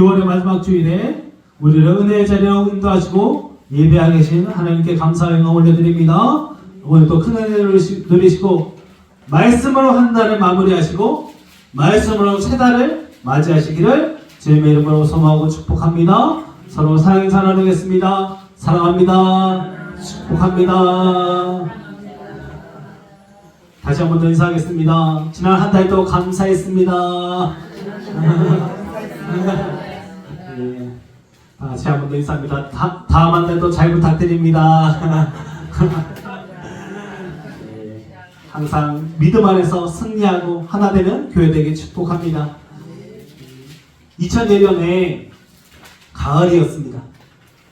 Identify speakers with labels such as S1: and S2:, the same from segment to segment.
S1: 6월의 마지막 주일에 우리를 은혜의 자리로 인도하시고 예배하게 계신 하나님께 감사의 영광 올려드립니다. 오늘도 큰 은혜를 누리시고 말씀으로 한 달을 마무리하시고 말씀으로 새 달을 맞이하시기를 주님의 이름으로 소망하고 축복합니다. 서로 사랑 인사 나누겠습니다. 사랑합니다. 축복합니다. 다시 한 번 더 인사하겠습니다. 지난 한 달도 감사했습니다. 네. 다시 한 번 더 인사합니다. 다음 한 달도 잘 부탁드립니다. 네. 항상 믿음 안에서 승리하고 하나 되는 교회 되길 축복합니다. 2001년에 가을이었습니다.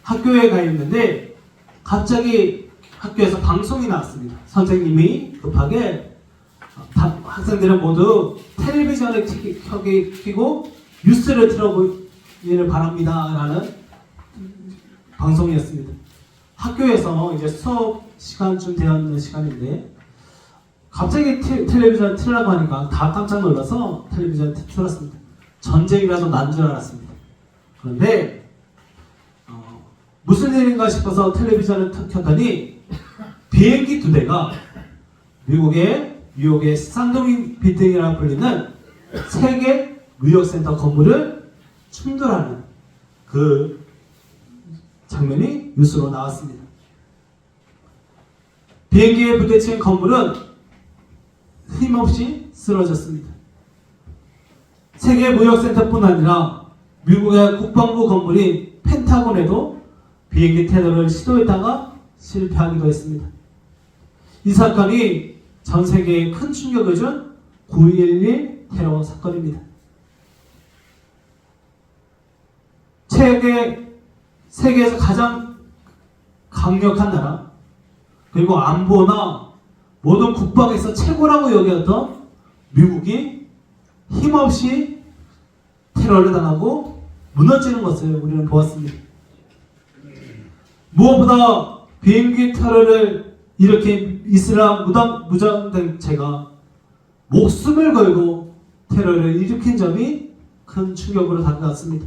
S1: 학교에 가 있는데 갑자기 학교에서 방송이 나왔습니다. 선생님이 급하게 학생들은 모두 텔레비전을 켜고 뉴스를 틀어보기를 바랍니다 라는 방송이었습니다. 학교에서 이제 수업 시간쯤 되었는 시간인데 갑자기 텔레비전을 틀으라고 하니까 다 깜짝 놀라서 텔레비전을 틀었습니다. 전쟁이라도 난 줄 알았습니다. 그런데 무슨 일인가 싶어서 텔레비전을 켰더니 비행기 2대가 미국의 뉴욕의 쌍둥이 빌딩이라고 불리는 세계 무역센터 건물을 충돌하는 그 장면이 뉴스로 나왔습니다. 비행기에 부딪힌 건물은 힘없이 쓰러졌습니다. 세계 무역센터뿐 아니라 미국의 국방부 건물인 펜타곤에도 비행기 테러를 시도했다가 실패하기도 했습니다. 이 사건이 전 세계에 큰 충격을 준 9.11 테러 사건입니다. 세계에서 가장 강력한 나라, 그리고 안보나 모든 국방에서 최고라고 여겼던 미국이 힘없이 테러를 당하고 무너지는 것을 우리는 보았습니다. 무엇보다 비행기 테러를 일으킨 이슬람 무장단체가 목숨을 걸고 테러를 일으킨 점이 큰 충격으로 다가왔습니다.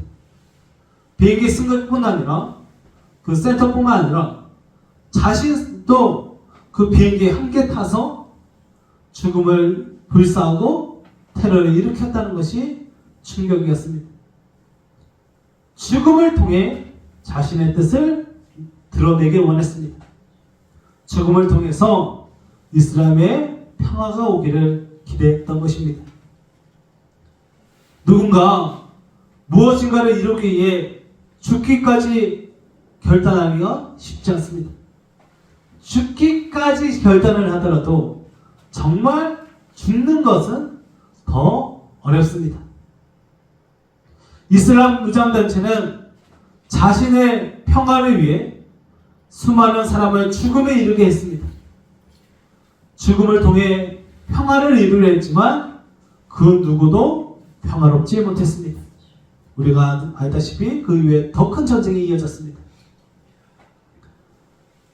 S1: 비행기 승객뿐 아니라 그 센터뿐만 아니라 자신도 그 비행기에 함께 타서 죽음을 불사하고 테러를 일으켰다는 것이 충격이었습니다. 죽음을 통해 자신의 뜻을 드러내길 원했습니다. 죽음을 통해서 이슬람의 평화가 오기를 기대했던 것입니다. 누군가 무엇인가를 이루기 위해 죽기까지 결단하기가 쉽지 않습니다. 죽기까지 결단을 하더라도 정말 죽는 것은 더 어렵습니다. 이슬람 무장단체는 자신의 평화를 위해 수많은 사람을 죽음에 이르게 했습니다. 죽음을 통해 평화를 이루려 했지만 그 누구도 평화롭지 못했습니다. 우리가 알다시피 그 이후에 더 큰 전쟁이 이어졌습니다.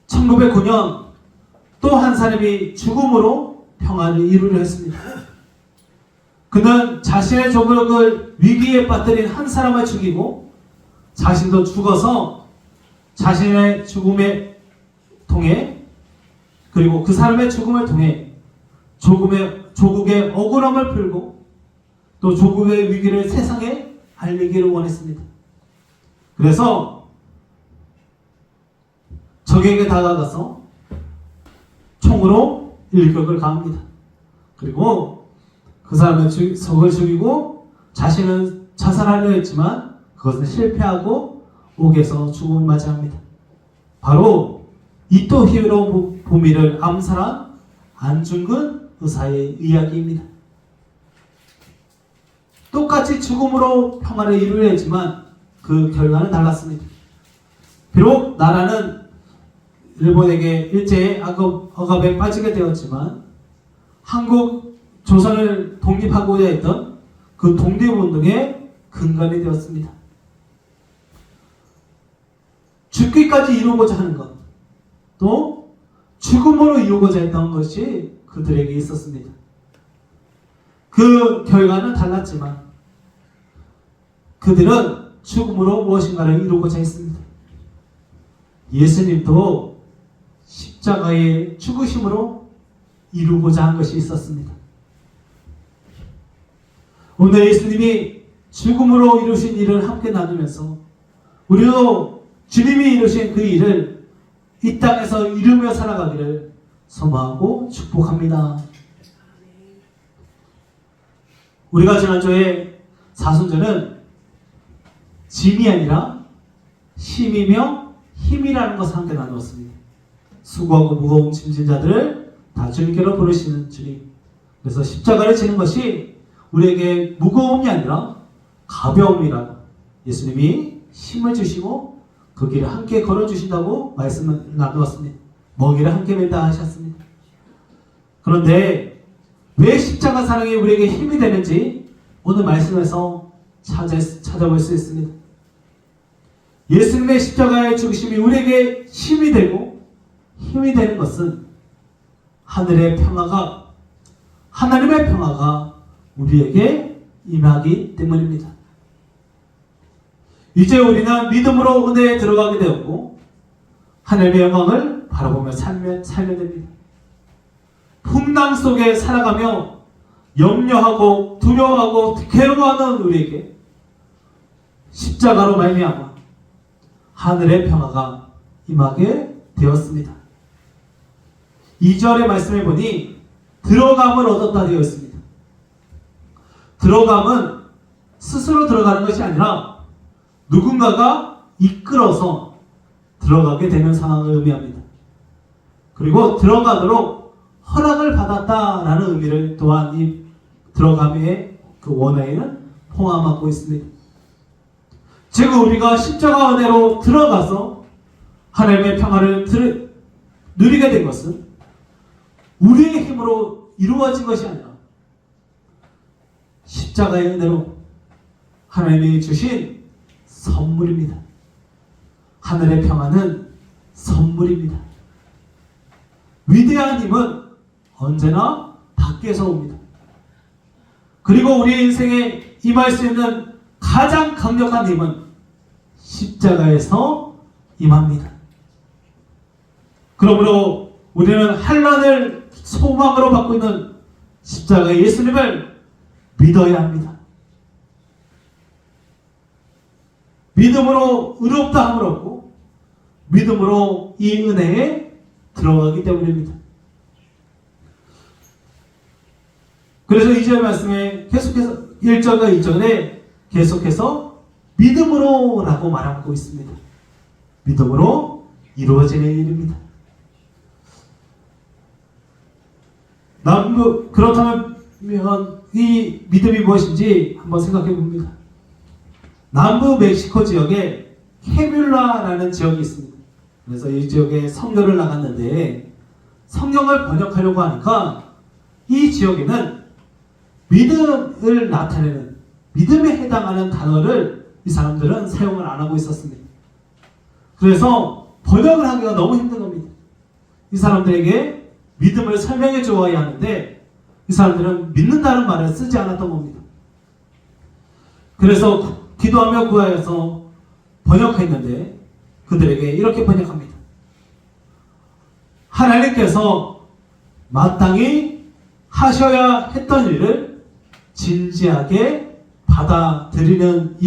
S1: 1909년 또 한 사람이 죽음으로 평화를 이루려 했습니다. 그는 자신의 조국을 위기에 빠뜨린 한 사람을 죽이고 자신도 죽어서 자신의 죽음에 통해 그리고 그 사람의 죽음을 통해 조국의 억울함을 풀고 또 조국의 위기를 세상에 알리기를 원했습니다. 그래서 적에게 다가가서 총으로 일격을 가합니다. 그리고 그 사람의 적을 죽이고 자신은 자살하려 했지만 그것은 실패하고 옥에서 죽음을 맞이합니다. 바로 이토 히로부미를 암살한 안중근 의사의 이야기입니다. 똑같이 죽음으로 평화를 이루려 했지만 그 결과는 달랐습니다. 비록 나라는 일본에게 일제의 억압에 빠지게 되었지만 한국, 조선을 독립하고자 했던 그 독립운동의 근간이 되었습니다. 죽기까지 이루고자 하는 것, 또 죽음으로 이루고자 했던 것이 그들에게 있었습니다. 그 결과는 달랐지만 그들은 죽음으로 무엇인가를 이루고자 했습니다. 예수님도 십자가의 죽으심으로 이루고자 한 것이 있었습니다. 오늘 예수님이 죽음으로 이루신 일을 함께 나누면서 우리도 주님이 이루신 그 일을 이 땅에서 이루며 살아가기를 소망하고 축복합니다. 우리가 지난주에 사순절은 짐이 아니라 힘이며 힘이라는 것을 함께 나누었습니다. 수고하고 무거운 짐진 자들을 다 주님께로 부르시는 주님. 그래서 십자가를 지는 것이 우리에게 무거움이 아니라 가벼움이라고 예수님이 힘을 주시고 그 길을 함께 걸어주신다고 말씀을 나누었습니다. 먹이를 함께 맨다 하셨습니다. 그런데 왜 십자가 사랑이 우리에게 힘이 되는지 오늘 말씀에서 찾아볼 수 있습니다. 예수님의 십자가의 죽으심이 우리에게 힘이 되고 힘이 되는 것은 하늘의 평화가 하나님의 평화가 우리에게 임하기 때문입니다. 이제 우리는 믿음으로 은혜에 들어가게 되었고 하나님의 영광을 바라보며 살면 됩니다. 풍랑 속에 살아가며 염려하고 두려워하고 괴로워하는 우리에게 십자가로 말미암아 하늘의 평화가 임하게 되었습니다. 2절의 말씀에 보니 들어감을 얻었다 되어 있습니다. 들어감은 스스로 들어가는 것이 아니라 누군가가 이끌어서 들어가게 되는 상황을 의미합니다. 그리고 들어가도록 허락을 받았다라는 의미를 또한 이 들어감의 그 원어에는 포함하고 있습니다. 즉 우리가 십자가 은혜로 들어가서 하나님의 평화를 누리게 된 것은 우리의 힘으로 이루어진 것이 아니라 십자가의 은혜로 하나님이 주신 선물입니다. 하늘의 평화는 선물입니다. 위대한 힘은 언제나 밖에서 옵니다. 그리고 우리의 인생에 임할 수 있는 가장 강력한 힘은 십자가에서 임합니다. 그러므로 우리는 환난을 소망으로 받고 있는 십자가의 예수님을 믿어야 합니다. 믿음으로 의롭다 함을 얻고 믿음으로 이 은혜에 들어가기 때문입니다. 그래서 2절 말씀에 계속해서 1절과 2절에 계속해서 믿음으로 라고 말하고 있습니다. 믿음으로 이루어지는 일입니다. 그렇다면 이 믿음이 무엇인지 한번 생각해 봅니다. 남부 멕시코 지역에 케뮬라라는 지역이 있습니다. 그래서 이 지역에 선교를 나갔는데 성경을 번역하려고 하니까 이 지역에는 믿음을 나타내는 믿음에 해당하는 단어를 이 사람들은 사용을 안 하고 있었습니다. 그래서 번역을 하기가 너무 힘든 겁니다. 이 사람들에게 믿음을 설명해 주어야 하는데 이 사람들은 믿는다는 말을 쓰지 않았던 겁니다. 그래서 기도하며 구하여서 번역했는데 그들에게 이렇게 번역합니다. 하나님께서 마땅히 하셔야 했던 일을 진지하게 받아들이는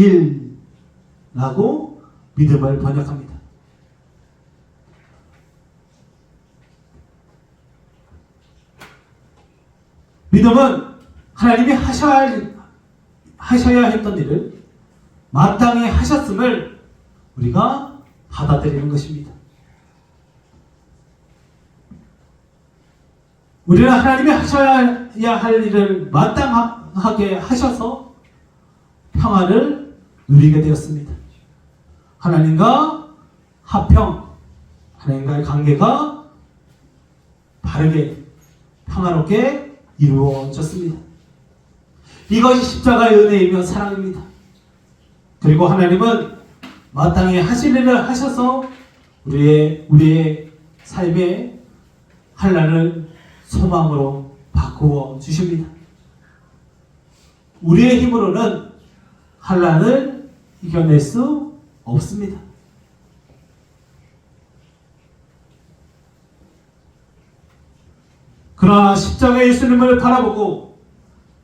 S1: 일라고 믿음을 번역합니다. 믿음은 하나님이 하셔야 했던 일을 마땅히 하셨음을 우리가 받아들이는 것입니다. 우리는 하나님이 하셔야 할 일을 마땅하게 하셔서 평화를 누리게 되었습니다. 하나님과 화평, 하나님과의 관계가 바르게 평화롭게 이루어졌습니다. 이것이 십자가의 은혜이며 사랑입니다. 그리고 하나님은 마땅히 하실 일을 하셔서 우리의 삶의 환난을 소망으로 바꾸어 주십니다. 우리의 힘으로는 환난을 이겨낼 수 없습니다. 그러나 십자가의 예수님을 바라보고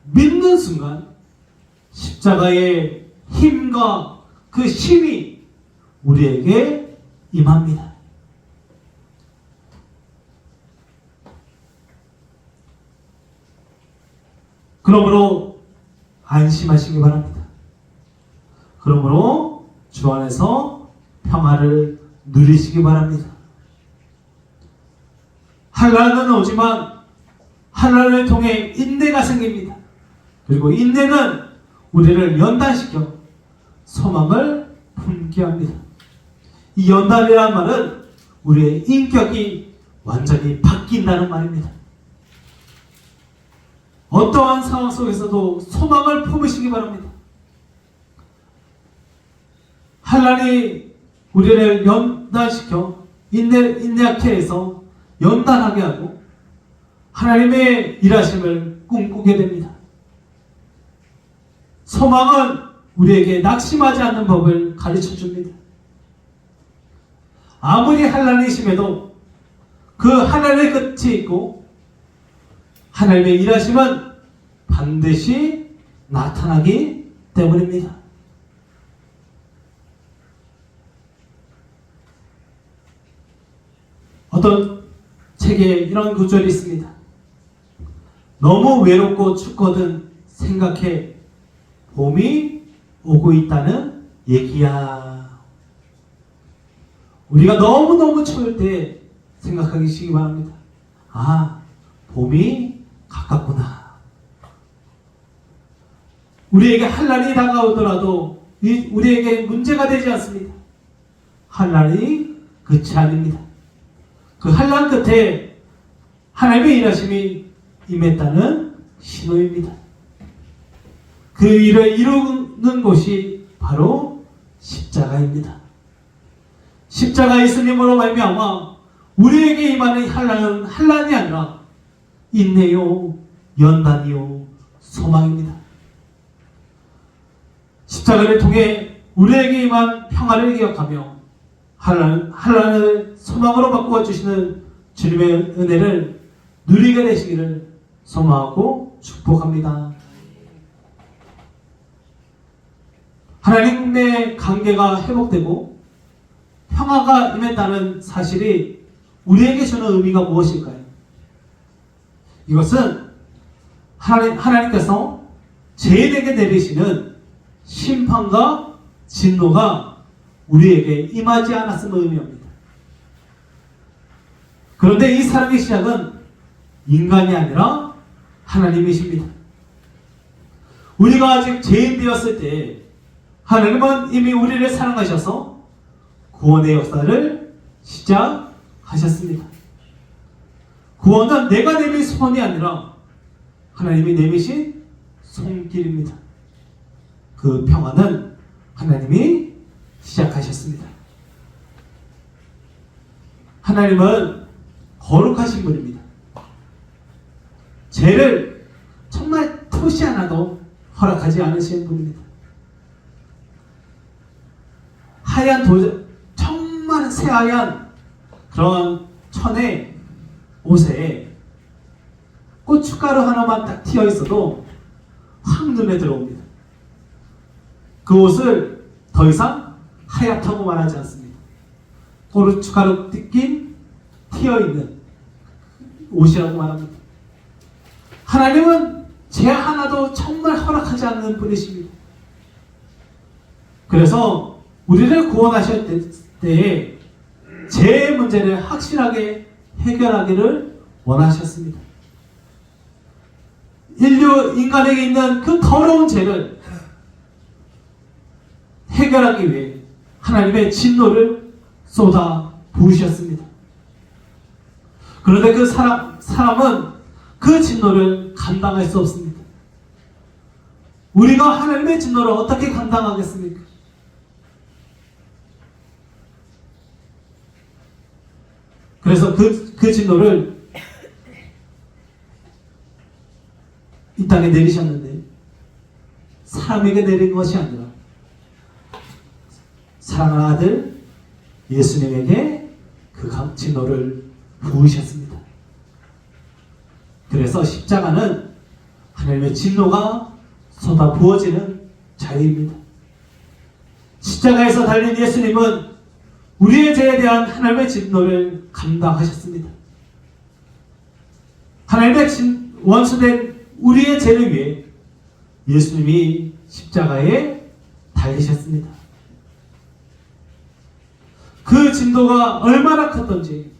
S1: 믿는 순간 십자가의 힘과 그 힘이 우리에게 임합니다. 그러므로 안심하시기 바랍니다. 그러므로 주 안에서 평화를 누리시기 바랍니다. 환난은 오지만 환난을 통해 인내가 생깁니다. 그리고 인내는 우리를 연단시켜 소망을 품게 합니다. 이 연단이라는 말은 우리의 인격이 완전히 바뀐다는 말입니다. 어떠한 상황 속에서도 소망을 품으시기 바랍니다. 환난이 우리를 연단시켜 인내하게 해서 연단하게 하고 하나님의 일하심을 꿈꾸게 됩니다. 소망은 우리에게 낙심하지 않는 법을 가르쳐 줍니다. 아무리 환난이 심해도 그 환난의 끝이 있고 하나님의 일하심은 반드시 나타나기 때문입니다. 어떤 책에 이런 구절이 있습니다. 너무 외롭고 춥거든 생각해 봄이 오고 있다는 얘기야. 우리가 너무너무 추울 때 생각하시기 바랍니다. 아, 봄이 가깝구나. 우리에게 환난이 다가오더라도 우리에게 문제가 되지 않습니다. 환난이 끝이 아닙니다. 그 환난 끝에 하나님의 일하심이 임했다는 신호입니다. 그 일을 이루는 곳이 바로 십자가입니다. 십자가 예수님으로 말미암아 우리에게 임하는 환난은 환난이 아니라 인내요, 연단이요, 소망입니다. 십자가를 통해 우리에게 임한 평화를 기억하며 환난을 소망으로 바꾸어 주시는 주님의 은혜를 누리게 되시기를 소망하고 축복합니다. 하나님의 관계가 회복되고 평화가 임했다는 사실이 우리에게 주는 의미가 무엇일까요? 이것은 하나님께서 죄인에게 내리시는 심판과 진노가 우리에게 임하지 않았음을 의미합니다. 그런데 이 사랑의 시작은 인간이 아니라 하나님이십니다. 우리가 아직 죄인 되었을 때 하나님은 이미 우리를 사랑하셔서 구원의 역사를 시작하셨습니다. 구원은 내가 내민 소원이 아니라 하나님이 내미신 손길입니다. 그 평화는 하나님이 시작하셨습니다. 하나님은 거룩하신 분입니다. 죄를 정말 토시 하나도 허락하지 않으시는 분입니다. 하얀 정말 새하얀 그런 천의 옷에 고춧가루 하나만 딱 튀어 있어도 확 눈에 들어옵니다. 그 옷을 더 이상 하얗다고 말하지 않습니다. 고춧가루 튀어 있는 옷이라고 말합니다. 하나님은 죄 하나도 정말 허락하지 않는 분이십니다. 그래서 우리를 구원하실 때에 죄의 문제를 확실하게 해결하기를 원하셨습니다. 인간에게 있는 그 더러운 죄를 해결하기 위해 하나님의 진노를 쏟아 부으셨습니다. 그런데 그 사람은 그 진노를 감당할 수 없습니다. 우리가 하나님의 진노를 어떻게 감당하겠습니까? 그래서 그 진노를 이 땅에 내리셨는데 사람에게 내린 것이 아니라 사랑하는 아들 예수님에게 그 진노를 부으셨습니다. 그래서 십자가는 하나님의 진노가 쏟아 부어지는 자리입니다. 십자가에서 달린 예수님은 우리의 죄에 대한 하나님의 진노를 감당하셨습니다. 하나님의 원수된 우리의 죄를 위해 예수님이 십자가에 달리셨습니다. 그 진노가 얼마나 컸던지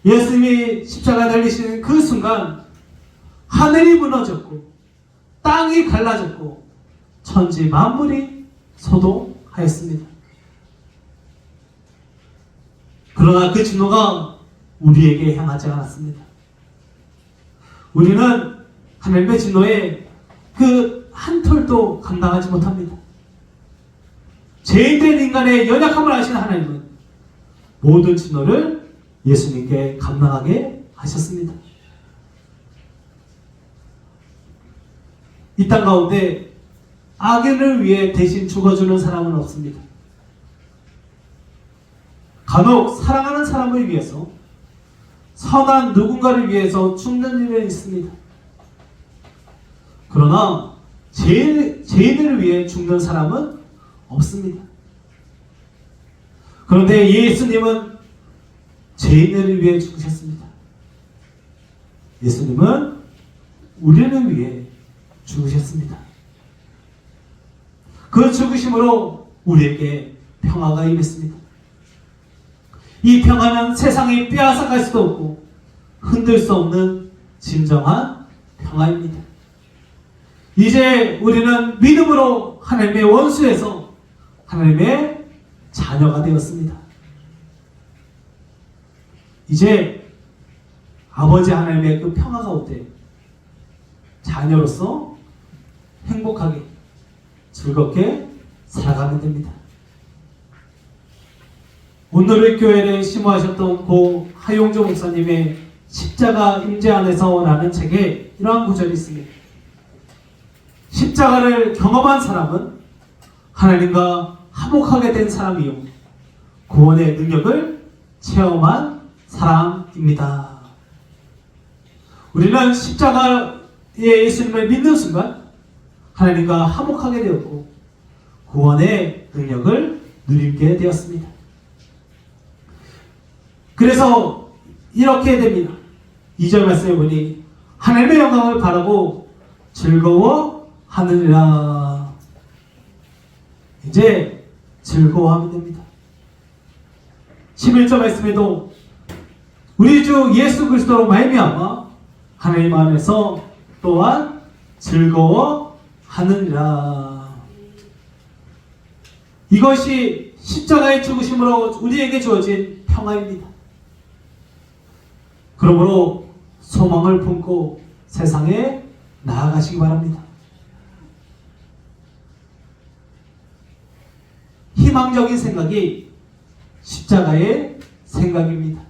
S1: 예수님이 십자가에 달리시는 그 순간 하늘이 무너졌고 땅이 갈라졌고 천지 만물이 소동하였습니다. 그러나 그 진노가 우리에게 향하지 않았습니다. 우리는 하나님의 진노에 그 한 톨도 감당하지 못합니다. 죄인된 인간의 연약함을 아시는 하나님은 모든 진노를 예수님께 감당하게 하셨습니다. 이 땅 가운데 악인을 위해 대신 죽어주는 사람은 없습니다. 간혹 사랑하는 사람을 위해서 선한 누군가를 위해서 죽는 일은 있습니다. 그러나 죄인을 위해 죽는 사람은 없습니다. 그런데 예수님은 죄인을 위해 죽으셨습니다. 예수님은 우리를 위해 죽으셨습니다. 그 죽으심으로 우리에게 평화가 임했습니다. 이 평화는 세상이 빼앗아갈 수도 없고 흔들 수 없는 진정한 평화입니다. 이제 우리는 믿음으로 하나님의 원수에서 하나님의 자녀가 되었습니다. 이제 아버지 하나님의 그 평화 가운데 자녀로서 행복하게 즐겁게 살아가면 됩니다. 오늘의 교회를 심호하셨던 고 하용조 목사님의 십자가 임재 안에서 라는 책에 이러한 구절이 있습니다. 십자가를 경험한 사람은 하나님과 화목하게 된 사람이요 구원의 능력을 체험한 사람입니다. 우리는 십자가의 예수님을 믿는 순간 하나님과 화목하게 되었고 구원의 능력을 누리게 되었습니다. 그래서 이렇게 됩니다. 2절 말씀에 보니 하나님의 영광을 바라고 즐거워하느니라. 이제 즐거워하면 됩니다. 11절 말씀에도 우리 주 예수 그리스도로 말미암아 하나님 안에서 또한 즐거워하느니라. 이것이 십자가의 죽으심으로 우리에게 주어진 평화입니다. 그러므로 소망을 품고 세상에 나아가시기 바랍니다. 희망적인 생각이 십자가의 생각입니다.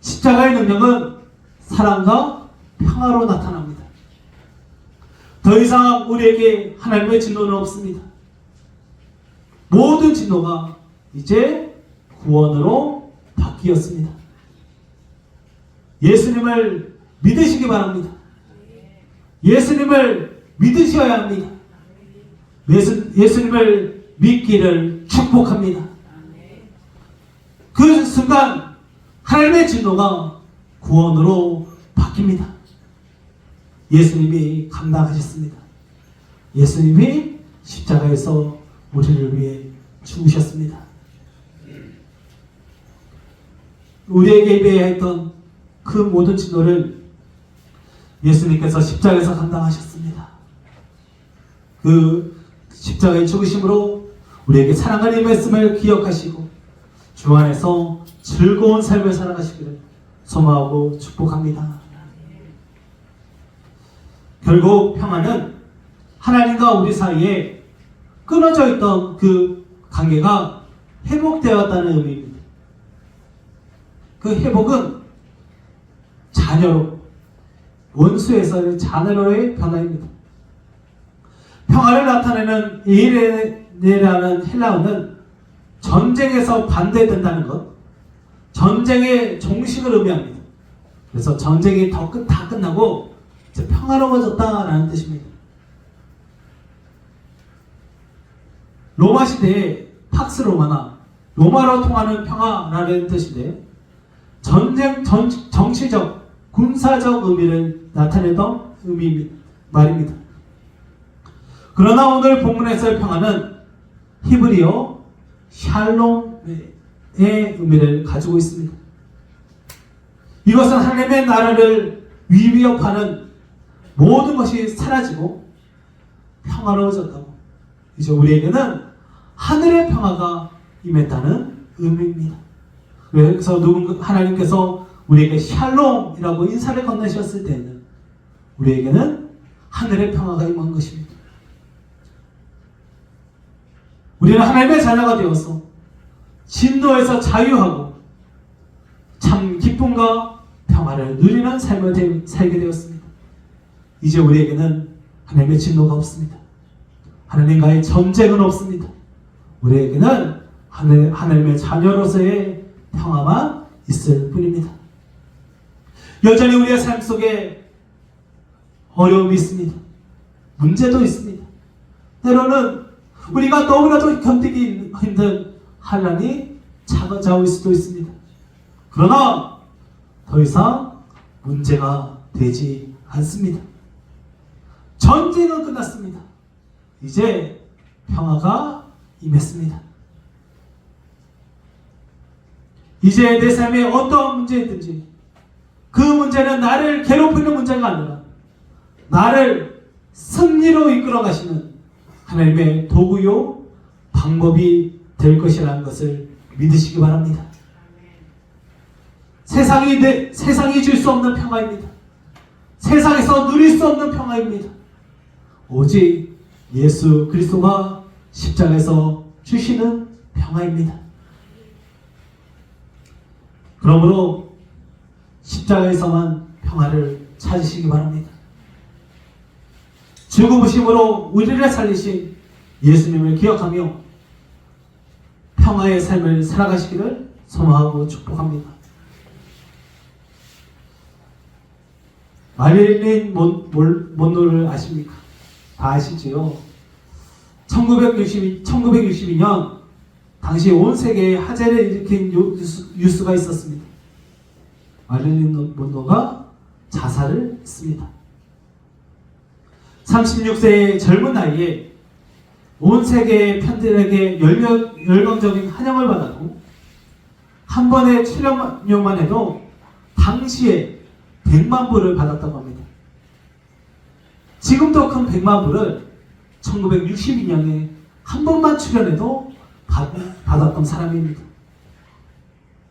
S1: 십자가의 능력은 사랑과 평화로 나타납니다. 더 이상 우리에게 하나님의 진노는 없습니다. 모든 진노가 이제 구원으로 바뀌었습니다. 예수님을 믿으시기 바랍니다. 예수님을 믿으셔야 합니다. 예수님을 믿기를 축복합니다. 그 순간 하나님의 진노가 구원으로 바뀝니다. 예수님이 감당하셨습니다. 예수님이 십자가에서 우리를 위해 죽으셨습니다. 우리에게 입어야 했던 그 모든 진노를 예수님께서 십자가에서 감당하셨습니다. 그 십자가의 죽으심으로 우리에게 사랑을 임했음을 기억하시고 주 안에서 즐거운 삶을 살아가시기를 소망하고 축복합니다. 결국 평화는 하나님과 우리 사이에 끊어져 있던 그 관계가 회복되었다는 의미입니다. 그 회복은 자녀로, 원수에서의 자녀로의 변화입니다. 평화를 나타내는 파르메네라는 헬라어는 전쟁에서 반대된다는 것, 전쟁의 종식을 의미합니다. 그래서 전쟁이 다 끝나고 이제 평화로워졌다라는 뜻입니다. 로마 시대에 팍스 로마나 로마로 통하는 평화라는 뜻인데 전쟁, 정치적, 군사적 의미를 나타내던 말입니다. 그러나 오늘 본문에서의 평화는 히브리어 샬롬의 의미를 가지고 있습니다. 이것은 하나님의 나라를 위협하는 모든 것이 사라지고 평화로워졌다고, 이제 우리에게는 하늘의 평화가 임했다는 의미입니다. 그래서 하나님께서 우리에게 샬롬이라고 인사를 건네셨을 때는 우리에게는 하늘의 평화가 임한 것입니다. 우리는 하나님의 자녀가 되어서 진노에서 자유하고 참 기쁨과 평화를 누리는 삶을 살게 되었습니다. 이제 우리에게는 하나님의 진노가 없습니다. 하나님과의 전쟁은 없습니다. 우리에게는 하나님의 자녀로서의 평화만 있을 뿐입니다. 여전히 우리의 삶 속에 어려움이 있습니다. 문제도 있습니다. 때로는 우리가 너무나도 견디기 힘든 환난이 찾아올 수도 있습니다. 그러나 더 이상 문제가 되지 않습니다. 전쟁은 끝났습니다. 이제 평화가 임했습니다. 이제 내 삶에 어떠한 문제이든지 그 문제는 나를 괴롭히는 문제가 아니라 나를 승리로 이끌어 가시는 하나님의 도구요 방법이 될 것이라는 것을 믿으시기 바랍니다. 세상이 줄 수 없는 평화입니다. 세상에서 누릴 수 없는 평화입니다. 오직 예수 그리스도가 십자가에서 주시는 평화입니다. 그러므로 십자가에서만 평화를 찾으시기 바랍니다. 죽으심으로 우리를 살리신 예수님을 기억하며 평화의 삶을 살아가시기를 소망하고 축복합니다. 마릴린 먼로를 아십니까? 다 아시지요? 1962년 당시 온 세계에 화제를 일으킨 뉴스가 있었습니다. 마릴린 먼로가 자살을 했습니다. 36세의 젊은 나이에 온 세계의 팬들에게 열광적인 환영을 받았고 한 번의 출연료만 해도 당시에 100만 불을 받았다고 합니다. 지금도 큰 100만 불을 1962년에 한 번만 출연해도 받았던 사람입니다.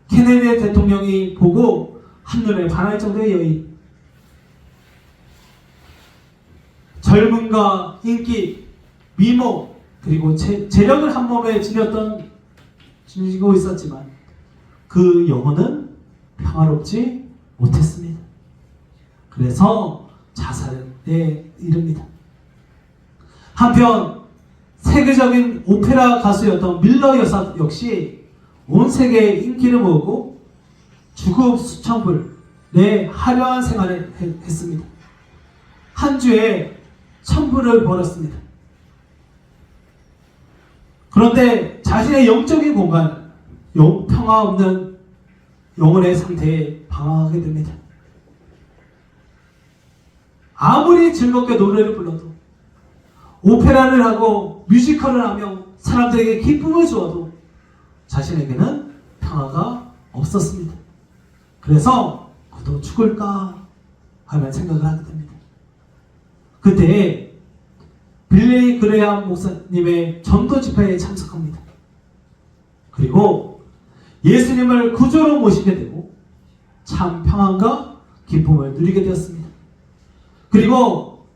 S1: 케네디 대통령이 보고 한눈에 반할 정도의 여인, 젊음과 인기, 미모, 그리고 재력을 한 몸에 지니고 있었지만 그 영혼은 평화롭지 못했습니다. 그래서 자살에 이릅니다. 한편 세계적인 오페라 가수였던 밀러 여사 역시 온 세계에 인기를 모으고 주급 수천 불의 화려한 생활을 했습니다. 한 주에 1,000불을 벌었습니다. 그런데 자신의 영적인 공간, 평화 없는 영혼의 상태에 방황하게 됩니다. 아무리 즐겁게 노래를 불러도, 오페라를 하고 뮤지컬을 하며 사람들에게 기쁨을 주어도 자신에게는 평화가 없었습니다. 그래서 그도 죽을까 하는 생각을 하게 됩니다. 그때 빌리 그레이엄 목사님의 전도 집회에 참석합니다. 그리고 예수님을 구조로 모시게 되고 참 평안과 기쁨을 누리게 되었습니다. 그리고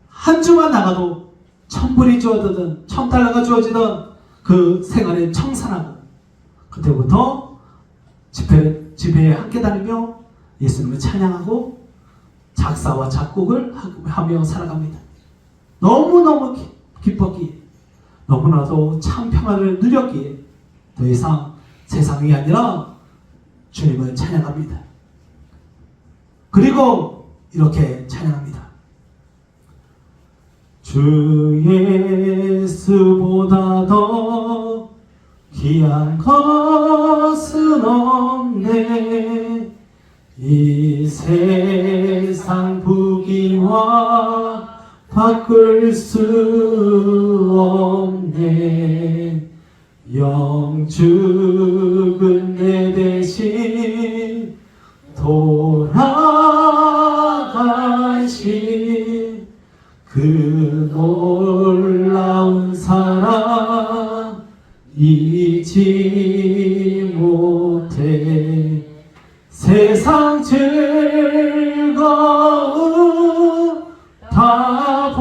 S1: 한 주만 나가도 1,000불이 주어지던 1,000달러가 주어지던 그 생활에 청산하고 그때부터 집회에 함께 다니며 예수님을 찬양하고 작사와 작곡을 하며 살아갑니다. 너무너무 기뻤기에 너무나도 참 평안을 누렸기에 더 이상 세상이 아니라 주님을 찬양합니다. 그리고 이렇게 찬양합니다. 주 예수보다 더 귀한 것은 없네. 이 세상 부귀와 바꿀 수 없네. 영죽은 내 대신 돌아가신 그 놀라운 사랑 잊지 못해. 세상 즐거움 다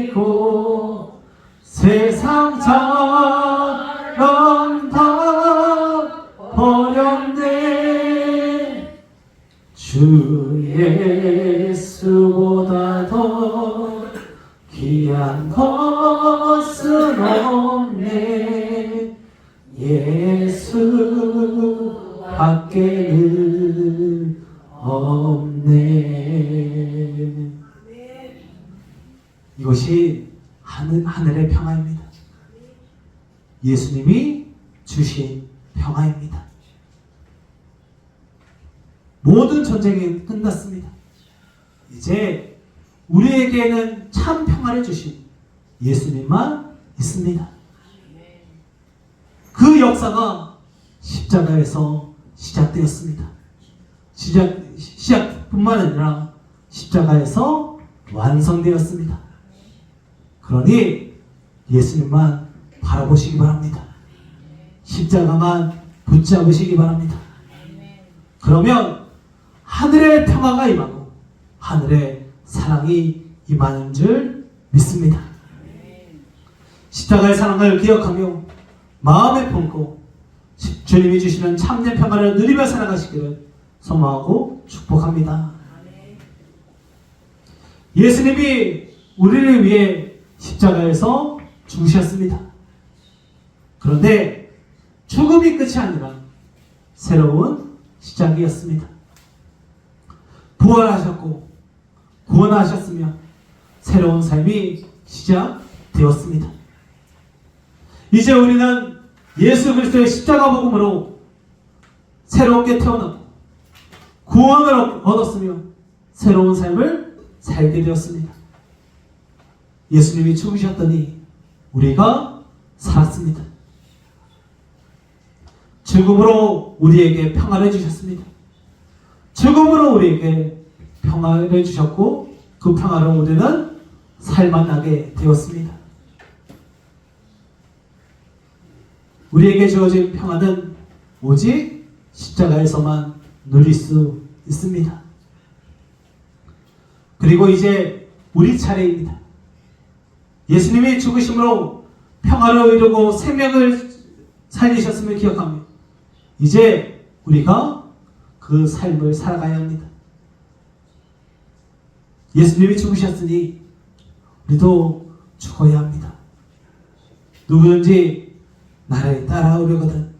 S1: 버리고 세상 자랑 다 버렸네. 주 예수보다 더 귀한 것은 없네. 예수 밖에는 없네. 이것이 하늘의 평화입니다. 예수님이 주신 평화입니다. 모든 전쟁이 끝났습니다. 이제 우리에게는 참 평화를 주신 예수님만 있습니다. 그 역사가 십자가에서 시작되었습니다. 시작뿐만 아니라 십자가에서 완성되었습니다. 그러니 예수님만 바라보시기 바랍니다. 십자가만 붙잡으시기 바랍니다. 그러면 하늘의 평화가 임하고 하늘의 사랑이 임하는 줄 믿습니다. 십자가의 사랑을 기억하며 마음에 품고 주님이 주시는 참된 평화를 누리며 살아가시기를 소망하고 축복합니다. 예수님이 우리를 위해 십자가에서 죽으셨습니다. 그런데 죽음이 끝이 아니라 새로운 시작이었습니다. 부활하셨고 구원하셨으며 새로운 삶이 시작되었습니다. 이제 우리는 예수 그리스도의 십자가 복음으로 새롭게 태어나고 구원을 얻었으며 새로운 삶을 살게 되었습니다. 예수님이 죽으셨더니 우리가 살았습니다. 죽음으로 우리에게 평화를 주셨습니다. 죽음으로 우리에게 평화를 주셨고 그 평화로 우리는 살만하게 되었습니다. 우리에게 주어진 평화는 오직 십자가에서만 누릴 수 있습니다. 그리고 이제 우리 차례입니다. 예수님이 죽으심으로 평화를 이루고 생명을 살리셨음을 기억하며 이제 우리가 그 삶을 살아가야 합니다. 예수님이 죽으셨으니 우리도 죽어야 합니다. 누구든지 나를 따라오려거든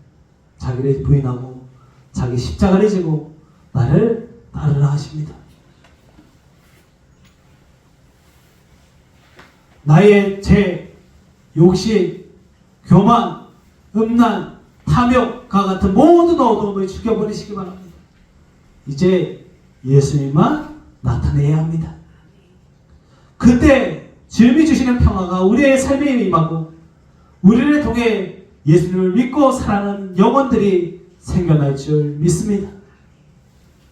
S1: 자기를 부인하고 자기 십자가를 지고 나를 따르라 하십니다. 나의 죄, 욕심, 교만, 음란, 탐욕과 같은 모든 어두움을 죽여버리시기 바랍니다. 이제 예수님만 나타내야 합니다. 그때 주님이 주시는 평화가 우리의 삶에 임하고 우리를 통해 예수님을 믿고 살아가는 영혼들이 생겨날 줄 믿습니다.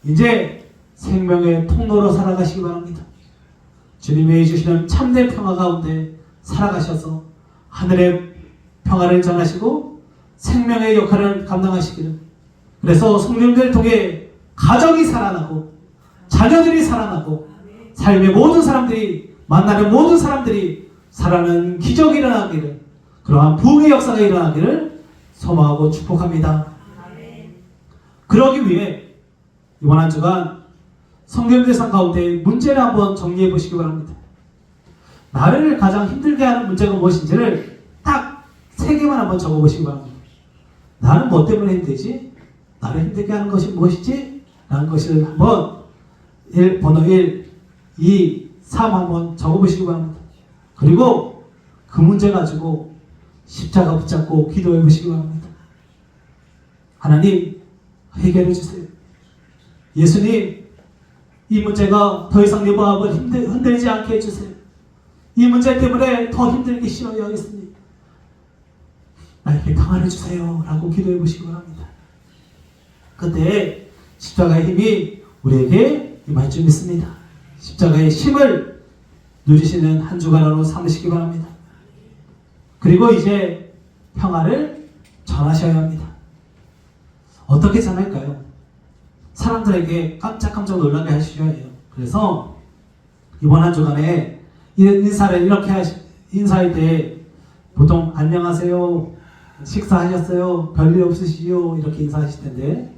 S1: 이제 생명의 통로로 살아가시기 바랍니다. 주님이 주시는 참된 평화 가운데 살아가셔서 하늘의 평화를 전하시고 생명의 역할을 감당하시기를, 그래서 성령들을 통해 가정이 살아나고 자녀들이 살아나고 삶의 모든 사람들이 만나는 모든 사람들이 살아나는 기적이 일어나기를, 그러한 부흥의 역사가 일어나기를 소망하고 축복합니다. 그러기 위해 이번 한 주간 성경 대상 가운데 문제를 한번 정리해 보시기 바랍니다. 나를 가장 힘들게 하는 문제가 무엇인지를 딱 3개만 한번 적어보시기 바랍니다. 나는 뭐 때문에 힘들지? 나를 힘들게 하는 것이 무엇이지? 라는 것을 한번 번호 1, 2, 3 한번 적어보시기 바랍니다. 그리고 그 문제 가지고 십자가 붙잡고 기도해 보시기 바랍니다. 하나님, 해결해 주세요. 예수님, 이 문제가 더 이상 내 마음을 흔들지 않게 해주세요. 이 문제 때문에 더 힘들기 싫어요 하겠습니다. 나에게 평안해 주세요 라고 기도해 보시기 바랍니다. 그때 십자가의 힘이 우리에게 임할 줄 믿습니다. 십자가의 힘을 누리시는 한 주간으로 삼으시기 바랍니다. 그리고 이제 평화를 전하셔야 합니다. 어떻게 전할까요? 사람들에게 깜짝깜짝 놀라게 하셔야 해요. 그래서 이번 한 주간에 인사를 이렇게 인사할 때 보통 안녕하세요, 식사하셨어요, 별일 없으시죠? 이렇게 인사하실 텐데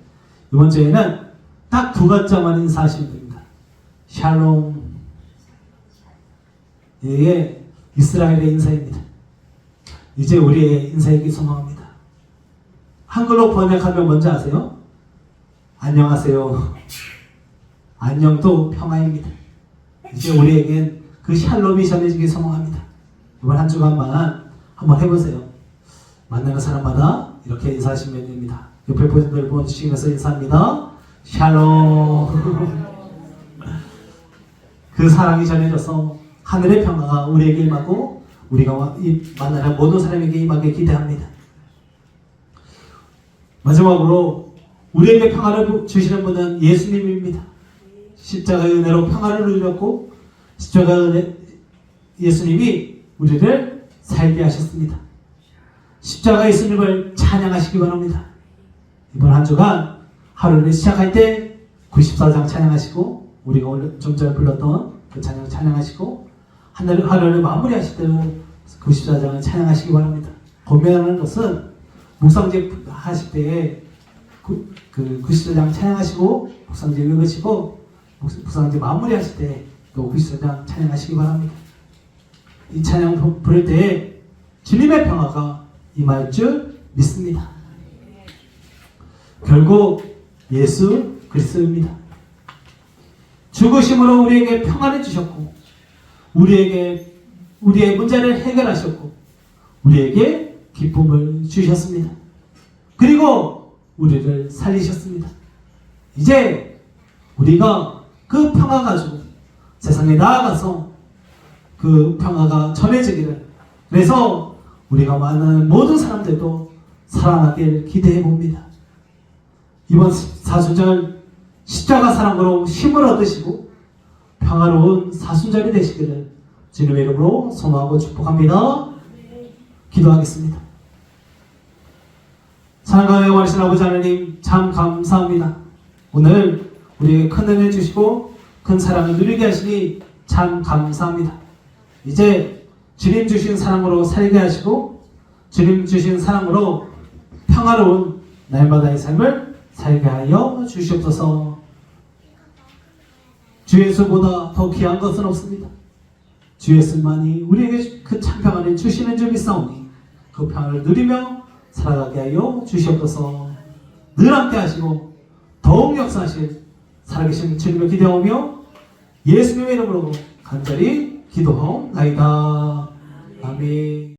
S1: 이번 주에는 딱 2가지만 인사하시면 됩니다. 샬롬. 이게 이스라엘의 인사입니다. 이제 우리의 인사이기 소망합니다. 한글로 번역하면 뭔지 아세요? 안녕하세요. 안녕도 평화입니다. 이제 우리에겐 그 샬롬이 전해지기 소망합니다. 이번 한 주간만 한번 해보세요. 만나는 사람마다 이렇게 인사하시면 됩니다. 옆에 분들 보시면서 인사합니다. 샬롬. 그 사랑이 전해져서 하늘의 평화가 우리에게 임하고 우리가 만나는 모든 사람에게 임하게 기대합니다. 마지막으로 우리에게 평화를 주시는 분은 예수님입니다. 십자가의 은혜로 평화를 누렸고 십자가의 은혜, 예수님이 우리를 살게 하셨습니다. 십자가 예수님을 찬양하시기 바랍니다. 이번 한 주간 하루를 시작할 때 94장 찬양하시고 우리가 오늘 좀 전에 불렀던 그 찬양 찬양하시고 하루를 마무리하실 때도 94장을 찬양하시기 바랍니다. 권면하는 것은 묵상집 하실 때에 그 94장 찬양하시고 묵상집 읽으시고 묵상집 마무리하실 때 또 94장 찬양하시기 바랍니다. 이 찬양 부를 때에 주님의 평화가 임할 줄 믿습니다. 결국 예수 그리스도입니다. 죽으심으로 우리에게 평안을 주셨고 우리에게 우리의 문제를 해결하셨고 우리에게 기쁨을 주셨습니다. 그리고 우리를 살리셨습니다. 이제 우리가 그 평화 가지고 세상에 나아가서 그 평화가 전해지기를, 그래서 우리가 만나는 모든 사람들도 살아나길 기대해 봅니다. 이번 사순절 십자가 사랑으로 힘을 얻으시고 평화로운 사순절이 되시기를 주님의 이름으로 소망하고 축복합니다. 기도하겠습니다. 사랑과 영원하신 아버지 하나님, 참 감사합니다. 오늘 우리에게 큰 은혜 주시고 큰 사랑을 누리게 하시니 참 감사합니다. 이제 주님 주신 사랑으로 살게 하시고 주님 주신 사랑으로 평화로운 날마다의 삶을 살게 하여 주시옵소서. 주 예수보다 더 귀한 것은 없습니다. 주 예수만이 우리에게 그 참 평안을 주시는 줄 믿사오니 그 평안을 누리며 살아가게 하여 주시옵소서. 늘 함께 하시고 더욱 역사하실 살아계신 주님을 기대하며 예수님의 이름으로 간절히 기도하옵나이다. 아멘.